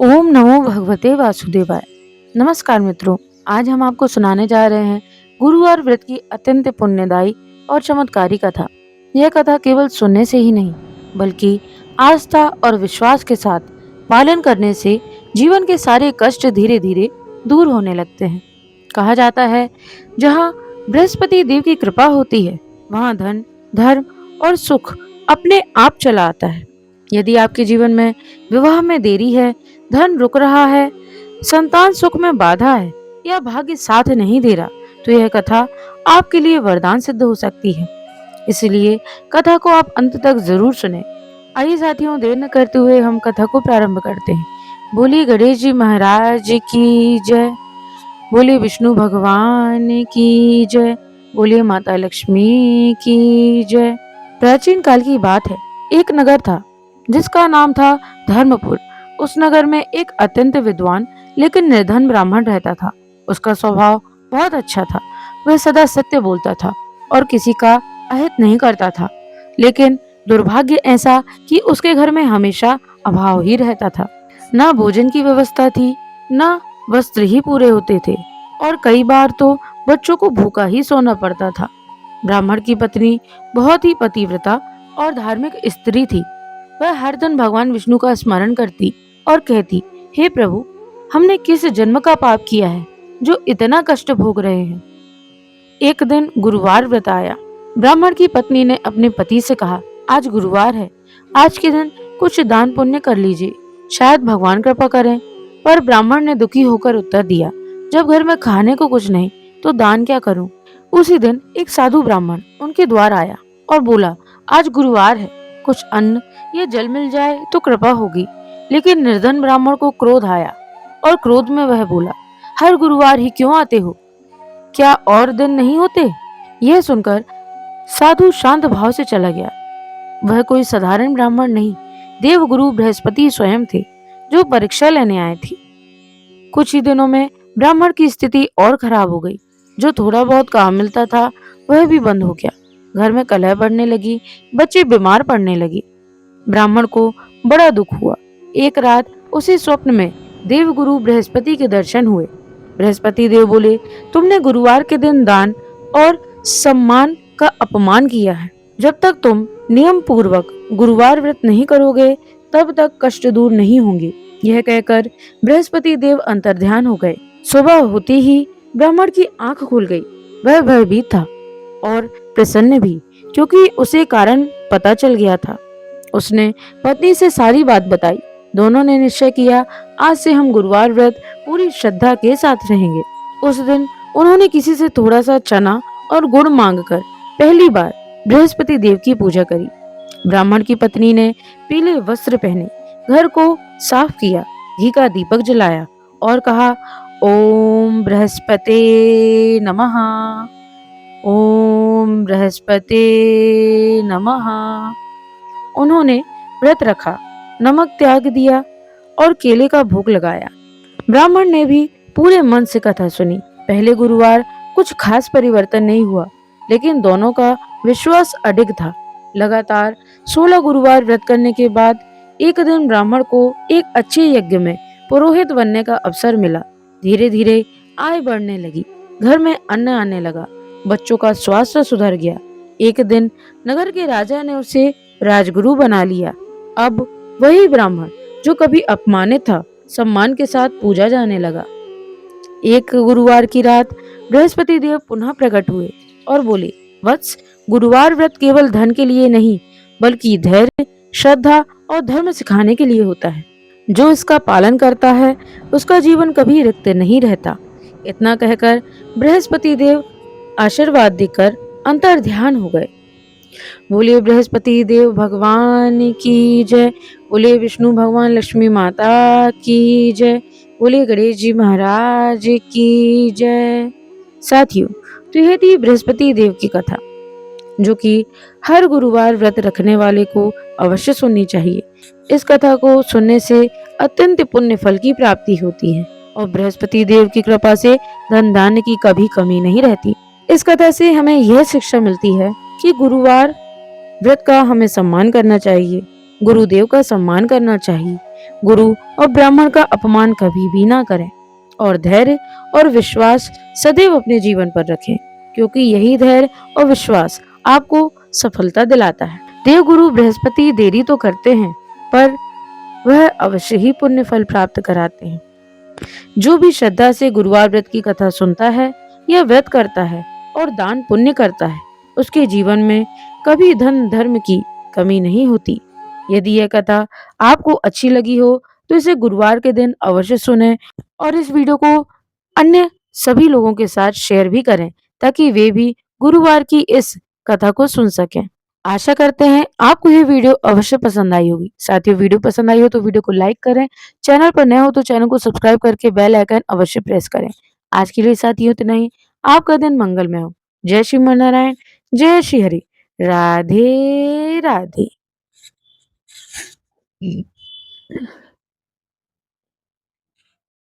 ओम नमो भगवते वासुदेवाय। नमस्कार मित्रों, आज हम आपको सुनाने जा रहे हैं गुरुवार व्रत की अत्यंत पुण्यदायी और चमत्कारी कथा। यह कथा केवल सुनने से ही नहीं, बल्कि आस्था और विश्वास के साथ पालन करने से जीवन के सारे कष्ट धीरे धीरे दूर होने लगते हैं। कहा जाता है, जहाँ बृहस्पति देव की कृपा होती है, वहाँ धन, धर्म और सुख अपने आप चला आता है। यदि आपके जीवन में विवाह में देरी है, धन रुक रहा है, संतान सुख में बाधा है या भाग्य साथ नहीं दे रहा, तो यह कथा आपके लिए वरदान सिद्ध हो सकती है। इसलिए कथा को आप अंत तक जरूर सुने। आइए साथियों, देर न करते हुए हम कथा को प्रारंभ करते हैं। बोलिए गणेश जी महाराज की जय, बोलिए विष्णु भगवान की जय, बोलिए माता लक्ष्मी की जय। प्राचीन काल की बात है, एक नगर था जिसका नाम था धर्मपुर। उस नगर में एक अत्यंत विद्वान लेकिन निर्धन ब्राह्मण रहता था। उसका स्वभाव बहुत अच्छा था। वह सदा सत्य बोलता था और किसी का अहित नहीं करता था। लेकिन दुर्भाग्य ऐसा कि उसके घर में हमेशा अभाव ही रहता था। न भोजन की व्यवस्था थी, न वस्त्र ही पूरे होते थे, और कई बार तो बच्चों को भूखा ही सोना पड़ता था। ब्राह्मण की पत्नी बहुत ही पतिव्रता और धार्मिक स्त्री थी। वह हर दिन भगवान विष्णु का स्मरण करती और कहती, हे प्रभु, हमने किस जन्म का पाप किया है जो इतना कष्ट भोग रहे हैं। एक दिन गुरुवार व्रत आया। ब्राह्मण की पत्नी ने अपने पति से कहा, आज गुरुवार है, आज के दिन कुछ दान पुण्य कर लीजिए, शायद भगवान कृपा करें। पर ब्राह्मण ने दुखी होकर उत्तर दिया, जब घर में खाने को कुछ नहीं तो दान क्या करूं। उसी दिन एक साधु ब्राह्मण उनके द्वार आया और बोला, आज गुरुवार है, कुछ अन्न या जल मिल जाए तो कृपा होगी। लेकिन निर्धन ब्राह्मण को क्रोध आया और क्रोध में वह बोला, हर गुरुवार ही क्यों आते हो, क्या और दिन नहीं होते। यह सुनकर साधु शांत भाव से चला गया। वह कोई साधारण ब्राह्मण नहीं, देवगुरु बृहस्पति स्वयं थे, जो परीक्षा लेने आए थे। कुछ ही दिनों में ब्राह्मण की स्थिति और खराब हो गई। जो थोड़ा बहुत काम मिलता था वह भी बंद हो गया। घर में कलह बढ़ने लगी, बच्चे बीमार पड़ने लगे। ब्राह्मण को बड़ा दुख हुआ। एक रात उसे स्वप्न में देवगुरु बृहस्पति के दर्शन हुए। बृहस्पति देव बोले, तुमने गुरुवार के दिन दान और सम्मान का अपमान किया है। जब तक तुम नियम पूर्वक गुरुवार व्रत नहीं करोगे, तब तक कष्ट दूर नहीं होंगे। यह कहकर बृहस्पति देव अंतर्ध्यान हो गए। सुबह होते ही ब्राह्मण की आंख खुल गई। वह भयभीत था और प्रसन्न भी, क्योंकि उसे कारण पता चल गया था। उसने पत्नी से सारी बात बताई। दोनों ने निश्चय किया, आज से हम गुरुवार व्रत पूरी श्रद्धा के साथ रहेंगे। उस दिन उन्होंने किसी से थोड़ा सा चना और गुड़ मांगकर पहली बार बृहस्पति देव की पूजा करी। ब्राह्मण की पत्नी ने पीले वस्त्र पहने, घर को साफ किया, घी का दीपक जलाया और कहा, ओम बृहस्पते नमः, ओम बृहस्पते नमः। उन्होंने व्रत रखा, नमक त्याग दिया और केले का भोग लगाया। ब्राह्मण ने भी पूरे मन से कथा सुनी। पहले गुरुवार कुछ खास परिवर्तन नहीं हुआ, लेकिन दोनों का विश्वास अडिग था। लगातार 16 गुरुवार व्रत करने के बाद एक दिन ब्राह्मण को एक अच्छे यज्ञ में पुरोहित बनने का अवसर मिला। धीरे धीरे आय बढ़ने लगी, घर में अन्न आने लगा, बच्चों का स्वास्थ्य सुधर गया। एक दिन नगर के राजा ने उसे राजगुरु बना लिया। अब वही ब्राह्मण जो कभी अपमानित था, सम्मान के साथ पूजा जाने लगा। एक गुरुवार की रात बृहस्पति देव पुनः प्रकट हुए और बोले, वत्स, गुरुवार व्रत केवल धन के लिए नहीं, बल्कि धैर्य, श्रद्धा और धर्म सिखाने के लिए होता है। जो इसका पालन करता है उसका जीवन कभी रिक्त नहीं रहता। इतना कहकर बृहस्पति देव आशीर्वाद देकर अंतर्ध्यान हो गए। बोलिए बृहस्पति देव भगवान की जय, बोलिए विष्णु भगवान लक्ष्मी माता की जय, बोलिए गणेश जी महाराज की जय। साथियों, तो यह थी बृहस्पति देव की कथा, जो कि हर गुरुवार व्रत रखने वाले को अवश्य सुननी चाहिए। इस कथा को सुनने से अत्यंत पुण्य फल की प्राप्ति होती है और बृहस्पति देव की कृपा से धन धान्य की कभी कमी नहीं रहती। इस कथा से हमें यह शिक्षा मिलती है कि गुरुवार व्रत का हमें सम्मान करना चाहिए गुरुदेव का सम्मान करना चाहिए। गुरु और ब्राह्मण का अपमान कभी भी ना करें और धैर्य और विश्वास सदैव अपने जीवन पर रखें, क्योंकि यही धैर्य और विश्वास आपको सफलता दिलाता है। देवगुरु बृहस्पति देरी तो करते हैं, पर वह अवश्य ही पुण्य फल प्राप्त कराते हैं। जो भी श्रद्धा से गुरुवार व्रत की कथा सुनता है या व्रत करता है और दान पुण्य करता है, उसके जीवन में कभी धन धर्म की कमी नहीं होती। यदि यह कथा आपको अच्छी लगी हो तो इसे गुरुवार के दिन अवश्य सुनें और इस वीडियो को अन्य सभी लोगों के साथ शेयर भी करें, ताकि वे भी गुरुवार की इस कथा को सुन सकें। आशा करते हैं आपको ये वीडियो अवश्य पसंद आई होगी। साथियों, वीडियो पसंद आई हो तो वीडियो को लाइक करें, चैनल पर नए हो तो चैनल को सब्सक्राइब करके बेल आइकन अवश्य प्रेस करें। आज के लिए साथियों इतना ही। आपका दिन मंगलमय हो। जय श्री नारायण, जय श्री हरि, राधे राधे।